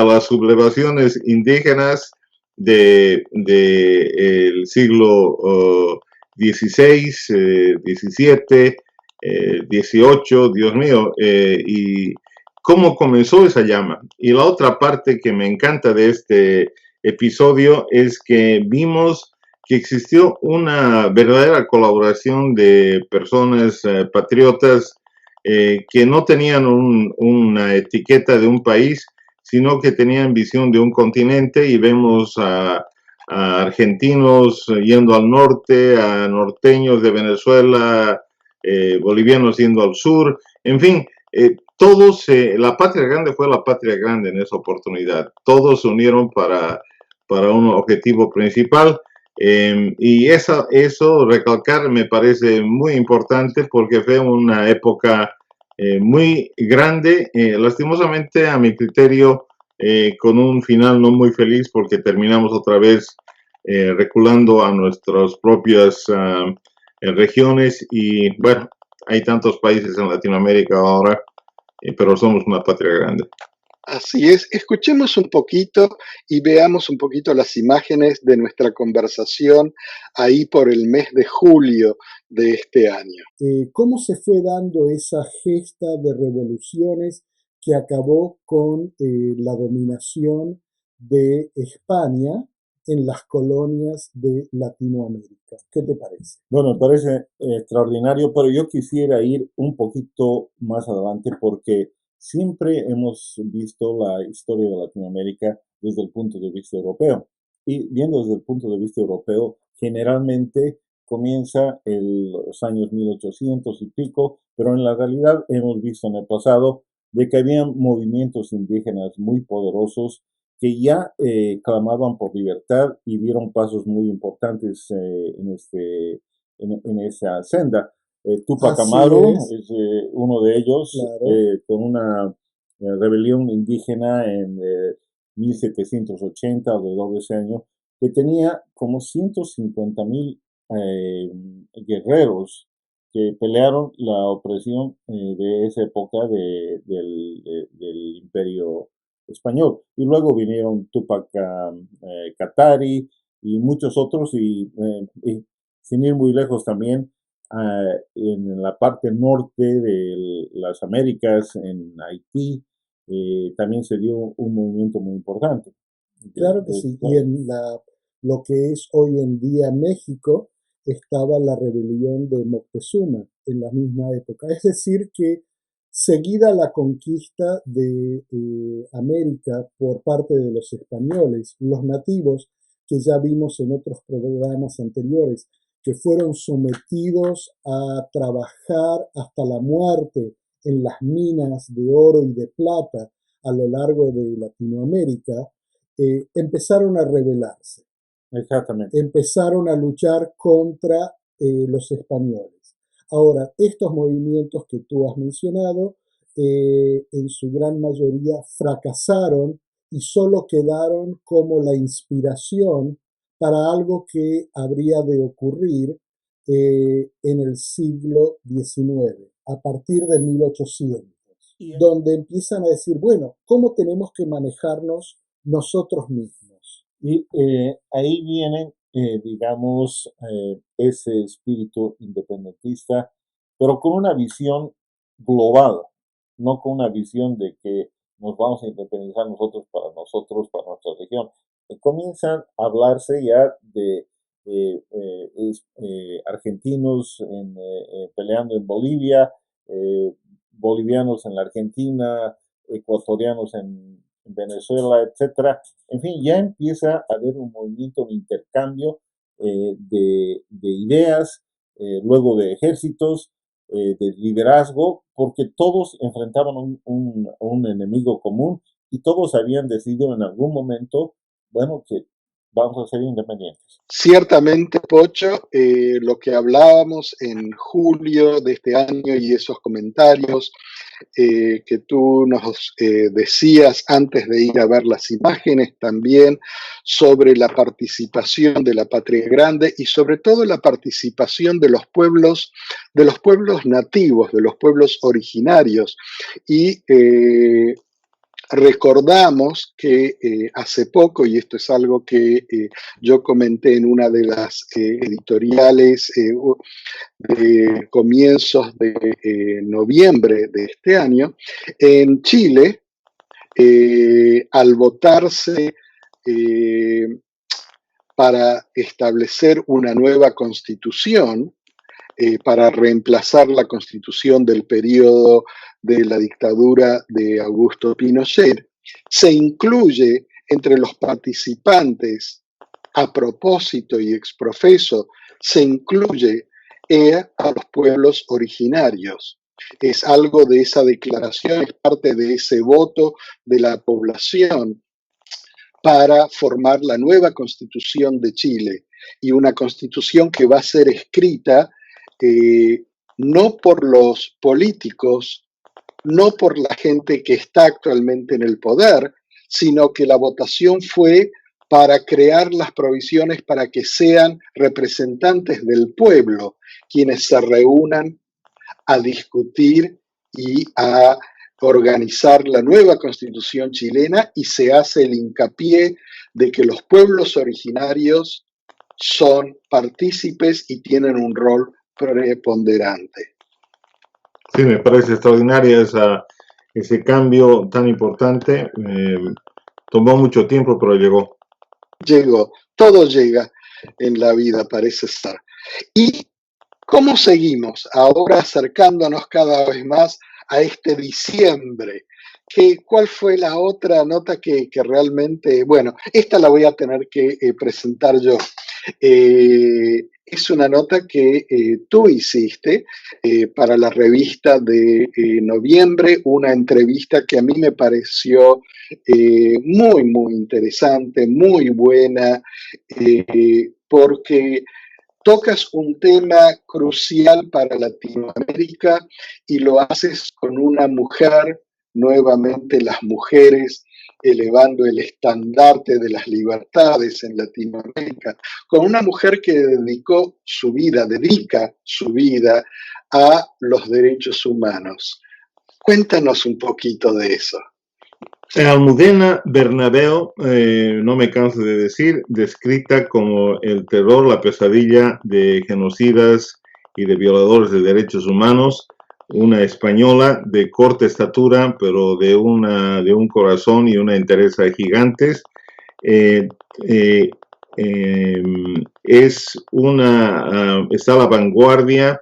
las sublevaciones indígenas del siglo XVI, XVII, XVIII, Dios mío, y cómo comenzó esa llama. Y la otra parte que me encanta de este episodio es que vimos que existió una verdadera colaboración de personas patriotas que no tenían una etiqueta de un país, sino que tenían visión de un continente, y vemos a argentinos yendo al norte, a norteños de Venezuela, bolivianos yendo al sur, en fin, todos, la patria grande fue la patria grande en esa oportunidad. Todos se unieron para un objetivo principal, y eso recalcar me parece muy importante, porque fue una época muy grande, lastimosamente a mi criterio, con un final no muy feliz, porque terminamos otra vez reculando a nuestras propias regiones, y bueno, hay tantos países en Latinoamérica ahora, pero somos una patria grande. Así es, escuchemos un poquito y veamos un poquito las imágenes de nuestra conversación ahí por el mes de julio de este año. ¿Cómo se fue dando esa gesta de revoluciones que acabó con la dominación de España en las colonias de Latinoamérica? ¿Qué te parece? Bueno, me parece extraordinario, pero yo quisiera ir un poquito más adelante porque siempre hemos visto la historia de Latinoamérica desde el punto de vista europeo. Y viendo desde el punto de vista europeo, generalmente comienza en los años 1800 y pico, pero en la realidad hemos visto en el pasado de que había movimientos indígenas muy poderosos que ya clamaban por libertad y dieron pasos muy importantes en esa senda. Tupac Así Amaru es, es uno de ellos, claro. con una rebelión indígena en 1780, alrededor de ese año, que tenía como 150,000 guerreros que pelearon la opresión de esa época del imperio español. Y luego vinieron Tupac Katari y muchos otros, y sin ir muy lejos también, en la parte norte de las Américas, en Haití, también se dio un movimiento muy importante. Claro que sí. Y en lo que es hoy en día México estaba la rebelión de Moctezuma en la misma época. Es decir, que seguida la conquista de América por parte de los españoles, los nativos, que ya vimos en otros programas anteriores, que fueron sometidos a trabajar hasta la muerte en las minas de oro y de plata a lo largo de Latinoamérica, empezaron a rebelarse, Exactamente. empezaron a luchar contra los españoles. Ahora, estos movimientos que tú has mencionado, en su gran mayoría fracasaron y solo quedaron como la inspiración para algo que habría de ocurrir en el siglo XIX, a partir de 1800, donde empiezan a decir, bueno, ¿cómo tenemos que manejarnos nosotros mismos? Y ahí viene, digamos, ese espíritu independentista, pero con una visión global, no con una visión de que nos vamos a independizar nosotros, para nuestra región. Comienzan a hablarse ya de argentinos peleando en Bolivia, bolivianos en la Argentina, ecuatorianos en Venezuela, etcétera. En fin, ya empieza a haber un movimiento, un intercambio de ideas, luego de ejércitos, de liderazgo, porque todos enfrentaban un enemigo común y todos habían decidido en algún momento, bueno, que vamos a ser independientes. Ciertamente, Pocho, lo que hablábamos en julio de este año y esos comentarios que tú nos decías antes de ir a ver las imágenes también sobre la participación de la Patria Grande y sobre todo la participación de los pueblos nativos, de los pueblos originarios. Y recordamos que hace poco, y esto es algo que yo comenté en una de las editoriales de comienzos de noviembre de este año, en Chile, al votarse para establecer una nueva constitución, para reemplazar la constitución del periodo de la dictadura de Augusto Pinochet, se incluye entre los participantes, a propósito y exprofeso, se incluye a los pueblos originarios. Es algo de esa declaración, es parte de ese voto de la población para formar la nueva constitución de Chile, y una constitución que va a ser escrita no por los políticos, no por la gente que está actualmente en el poder, sino que la votación fue para crear las provisiones para que sean representantes del pueblo quienes se reúnan a discutir y a organizar la nueva constitución chilena y se hace el hincapié de que los pueblos originarios son partícipes y tienen un rol preponderante. Sí, me parece extraordinario ese cambio tan importante. Tomó mucho tiempo, pero llegó. Llegó, todo llega en la vida, parece ser. ¿Y cómo seguimos ahora acercándonos cada vez más a este diciembre? ¿Cuál fue la otra nota que realmente, bueno, esta la voy a tener que presentar yo. Es una nota que tú hiciste para la revista de noviembre, una entrevista que a mí me pareció muy, muy interesante, muy buena, porque tocas un tema crucial para Latinoamérica y lo haces con una mujer, nuevamente las mujeres elevando el estandarte de las libertades en Latinoamérica, con una mujer que dedica su vida a los derechos humanos. Cuéntanos un poquito de eso. Almudena Bernabeu, no me canso de decir, descrita como el terror, la pesadilla de genocidas y de violadores de derechos humanos, una española de corta estatura, pero de un corazón y una entereza gigantes. Está a la vanguardia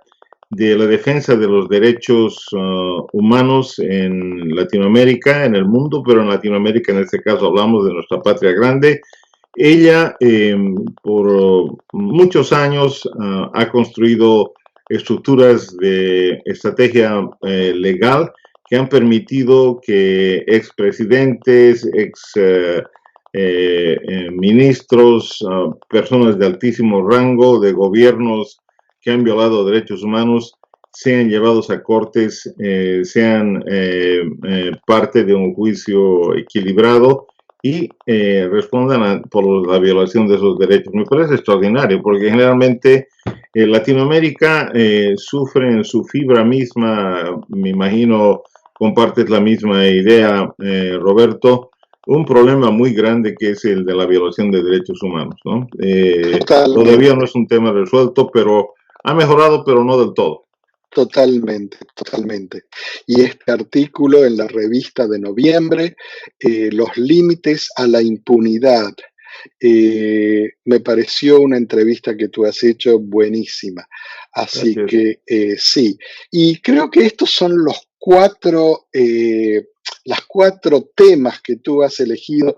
de la defensa de los derechos humanos en Latinoamérica, en el mundo, pero en Latinoamérica en este caso hablamos de nuestra patria grande. Ella por muchos años ha construido estructuras de estrategia legal que han permitido que expresidentes, ministros, personas de altísimo rango de gobiernos que han violado derechos humanos sean llevados a cortes, sean parte de un juicio equilibrado y respondan por la violación de esos derechos. Me parece extraordinario porque generalmente Latinoamérica sufre en su fibra misma, me imagino compartes la misma idea, Roberto, un problema muy grande que es el de la violación de derechos humanos, ¿no? Todavía no es un tema resuelto, pero ha mejorado, pero no del todo. Totalmente, totalmente. Y este artículo en la revista de noviembre, los límites a la impunidad, me pareció una entrevista que tú has hecho buenísima. Así Gracias. que sí, y creo que estos son los las cuatro temas que tú has elegido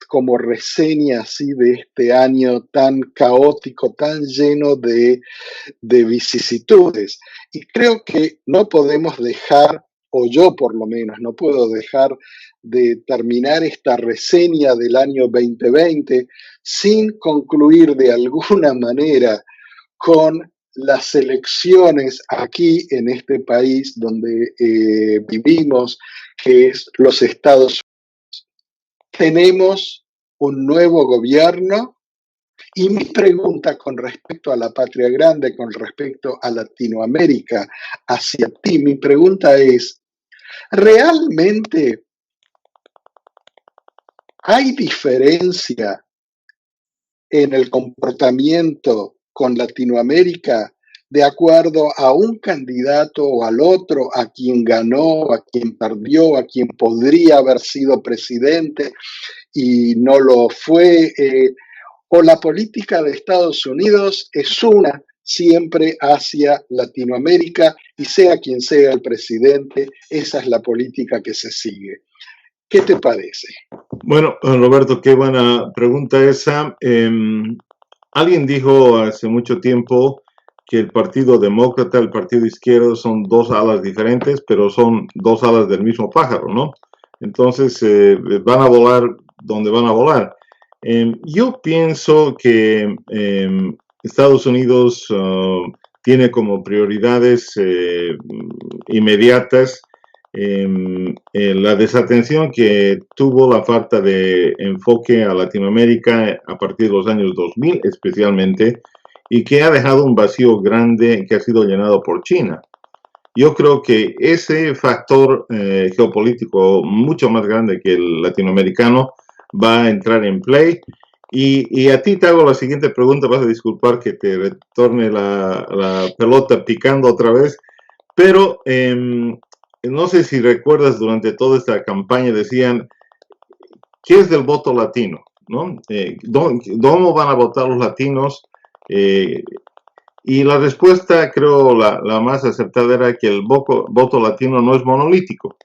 como reseña así de este año tan caótico, tan lleno de vicisitudes. Y creo que no podemos dejar, o yo por lo menos, no puedo dejar de terminar esta reseña del año 2020 sin concluir de alguna manera con las elecciones aquí en este país donde vivimos, que es los Estados Unidos. Tenemos un nuevo gobierno y mi pregunta con respecto a la patria grande, con respecto a Latinoamérica, hacia ti, mi pregunta es, ¿realmente hay diferencia en el comportamiento con Latinoamérica de acuerdo a un candidato o al otro, a quien ganó, a quien perdió, a quien podría haber sido presidente y no lo fue? ¿O la política de Estados Unidos es una siempre hacia Latinoamérica y sea quien sea el presidente, esa es la política que se sigue? ¿Qué te parece? Bueno, Roberto, qué buena pregunta esa. Alguien dijo hace mucho tiempo que el Partido Demócrata, el Partido Izquierdo son dos alas diferentes, pero son dos alas del mismo pájaro, ¿no? Entonces van a volar donde van a volar. Yo pienso que Estados Unidos tiene como prioridades inmediatas la desatención que tuvo la falta de enfoque a Latinoamérica a partir de los años 2000 especialmente, y que ha dejado un vacío grande que ha sido llenado por China. yo creo que ese factor geopolítico mucho más grande que el latinoamericano va a entrar en play. Y a ti te hago la siguiente pregunta, vas a disculpar que te retorne la pelota picando otra vez, pero no sé si recuerdas, durante toda esta campaña decían, ¿qué es del voto latino? ¿No? ¿Cómo van a votar los latinos? Y la respuesta, creo, la más acertada era que el voto latino no es monolítico,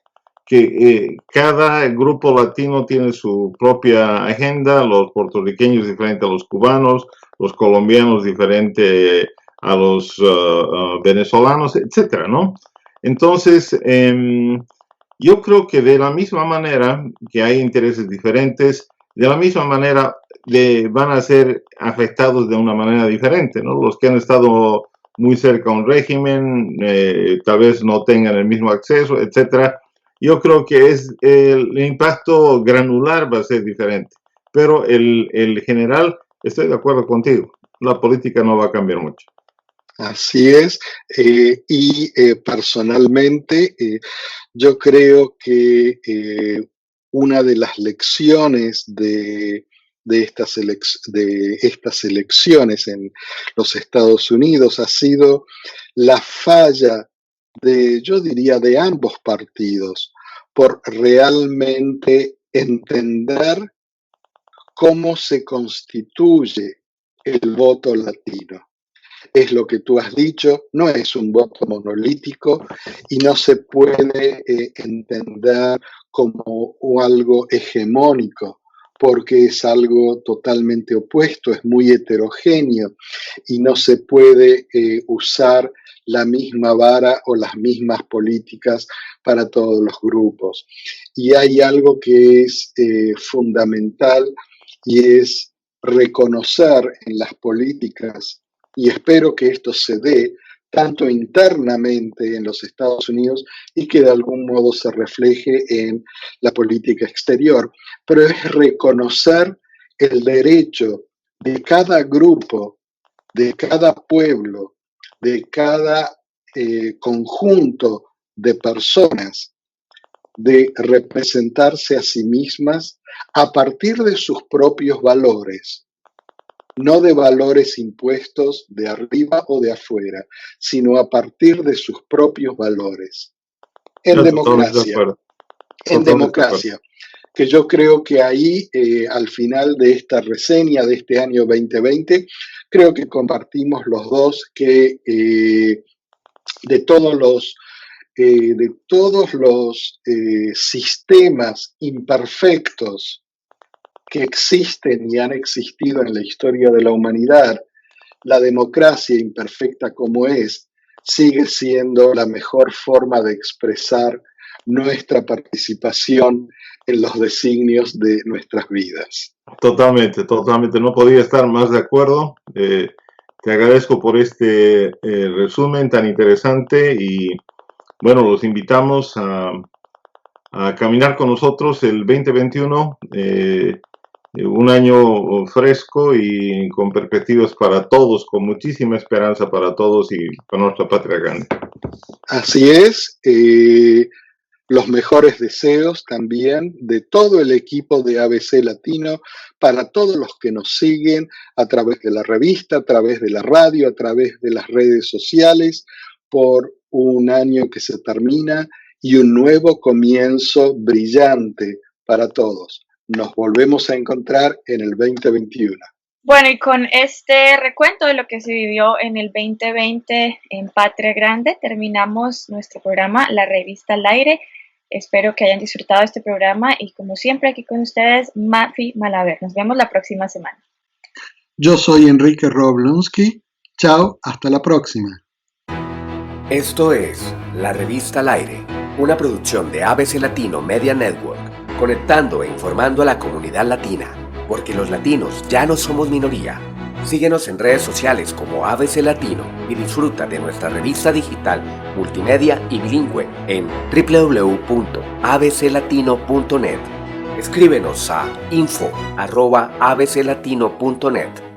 que cada grupo latino tiene su propia agenda, los puertorriqueños diferentes a los cubanos, los colombianos diferentes a los venezolanos, etcétera, ¿no? Entonces, yo creo que de la misma manera que hay intereses diferentes, de la misma manera van a ser afectados de una manera diferente, ¿no? Los que han estado muy cerca a un régimen, tal vez no tengan el mismo acceso, etcétera. Yo creo que el impacto granular va a ser diferente, pero el general, estoy de acuerdo contigo, la política no va a cambiar mucho. Así es, personalmente yo creo que una de las lecciones de estas elecciones en los Estados Unidos ha sido la falla yo diría, de ambos partidos, por realmente entender cómo se constituye el voto latino. Es lo que tú has dicho, no es un voto monolítico y no se puede entender como algo hegemónico, porque es algo totalmente opuesto, es muy heterogéneo y no se puede usar la misma vara o las mismas políticas para todos los grupos. Y hay algo que es fundamental y es reconocer en las políticas, y espero que esto se dé tanto internamente en los Estados Unidos y que de algún modo se refleje en la política exterior, pero es reconocer el derecho de cada grupo, de cada pueblo, de cada conjunto de personas de representarse a sí mismas a partir de sus propios valores, no de valores impuestos de arriba o de afuera, sino a partir de sus propios valores. En democracia, que yo creo que ahí, al final de esta reseña de este año 2020, creo que compartimos los dos que de todos los sistemas imperfectos que existen y han existido en la historia de la humanidad, la democracia, imperfecta como es, sigue siendo la mejor forma de expresar nuestra participación en los designios de nuestras vidas. Totalmente, no podía estar más de acuerdo. Te agradezco por este resumen tan interesante y bueno, los invitamos a caminar con nosotros el 2021, un año fresco y con perspectivas para todos, con muchísima esperanza para todos y para nuestra patria grande. Así es, los mejores deseos también de todo el equipo de ABC Latino para todos los que nos siguen a través de la revista, a través de la radio, a través de las redes sociales, por un año que se termina y un nuevo comienzo brillante para todos. Nos volvemos a encontrar en el 2021. Bueno, y con este recuento de lo que se vivió en el 2020 en Patria Grande, terminamos nuestro programa, La Revista al Aire. Espero que hayan disfrutado este programa y como siempre aquí con ustedes, Mafi Malaver. Nos vemos la próxima semana. Yo soy Enrique Roblonsky. Chao, hasta la próxima. Esto es La Revista al Aire, una producción de ABC Latino Media Network, conectando e informando a la comunidad latina, porque los latinos ya no somos minoría. Síguenos en redes sociales como ABC Latino y disfruta de nuestra revista digital, multimedia y bilingüe en www.abclatino.net. Escríbenos a info@abclatino.net.